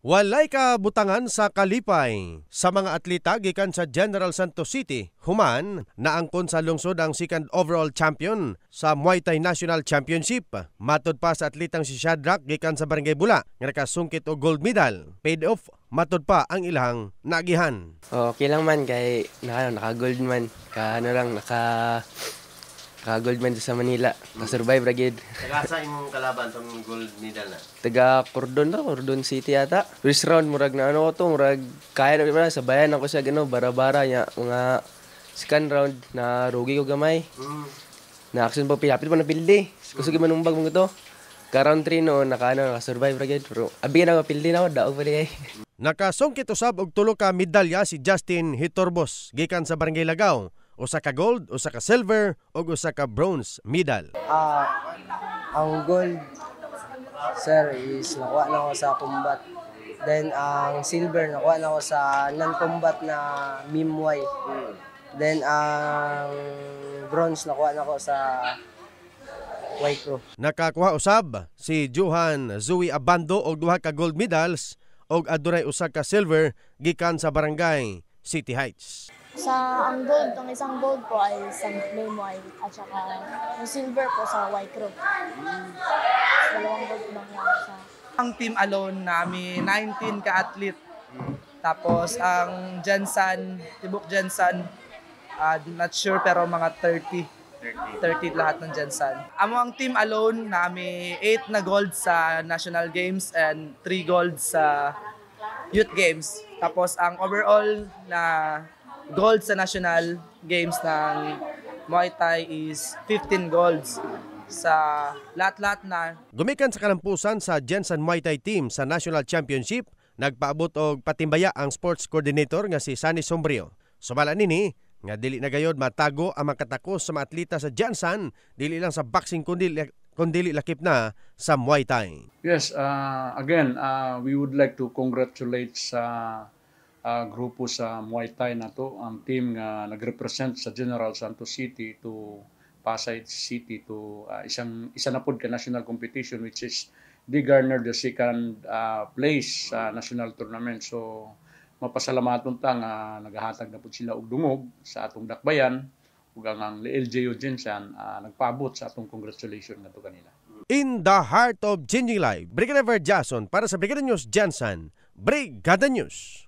Walay kabutangan sa kalipay sa mga atleta gikan sa General Santos City. Human, naangkon sa lungsod ang second overall champion sa Muay Thai National Championship. Matod pa sa atletang si Shadrack gikan sa Barangay Bula nga nakasungkit og gold medal. Paid off matod pa ang ilang naagihan. Okay lang man kay naka-gold man. Naka-gold man sa Manila. Na-survive ra gid. Taga sa imong kalaban tong gold medal na? Taga Cordon City yata. First round murag na murag kaya na sabayan ako siya bara-bara nya mga second round na rugi ko gamay. Na action pa pilapit pa na pildi. Kusog man umbag mo to. Ka round 3 no naka-survive ra gid. Pero abi na mapildi na daog pa di. Nakasungkit usab og tulo ka medalya si Justin Hitorbos gikan sa Barangay Lagaw. Usa ka gold, usa ka silver, ug usa ka bronze medal. Ang gold, sir, is nakuha na ako sa combat. Then, ang silver, nakuha na ako sa non-combat na Mimway. Then, ang bronze, nakuha na ako sa Waikro. Nakakuha usab si Johan Zoe Abando og duha ka gold medals og adunay usa ka silver gikan sa Barangay City Heights. Ang gold, ang isang gold po ay sa Mimway at saka yung silver po sa Waikro. Dalawang gold lang yan sa... Ang team alone namin, 19 ka-athlete. Tapos ang Jansan, Tibok Jansan, not sure pero mga 30 lahat ng Jansan. Ang team alone namin 8 na gold sa National Games and 3 gold sa Youth Games. Tapos ang overall na gold sa National Games ng Muay Thai is 15 golds sa lahat-lahat na. Gumikan sa kalampusan sa Jensen Muay Thai team sa National Championship, nagpaabot og patimbaya ang sports coordinator nga si Sunny Sombrio. Sumala nini nga dili na gayod matago ang makatakos sa mga atleta sa Jensen, dili lang sa boxing kundi lakip na sa Muay Thai. Yes, again, we would like to congratulate sa grupo sa Muay Thai na to, ang team nga nagrepresent sa General Santos City to Pasay City to isa na pod ka national competition, which is they garnered the second place sa national tournament. So mapasalamatun ta nga nagahatag na pod sila og dungog sa atong dakbayan ug ang LJU Jensen nagpaabot sa atong congratulations ngadto kanila. In the heart of changing life, Brigadier Jason para sa Brigada News Jensen, Brigada News.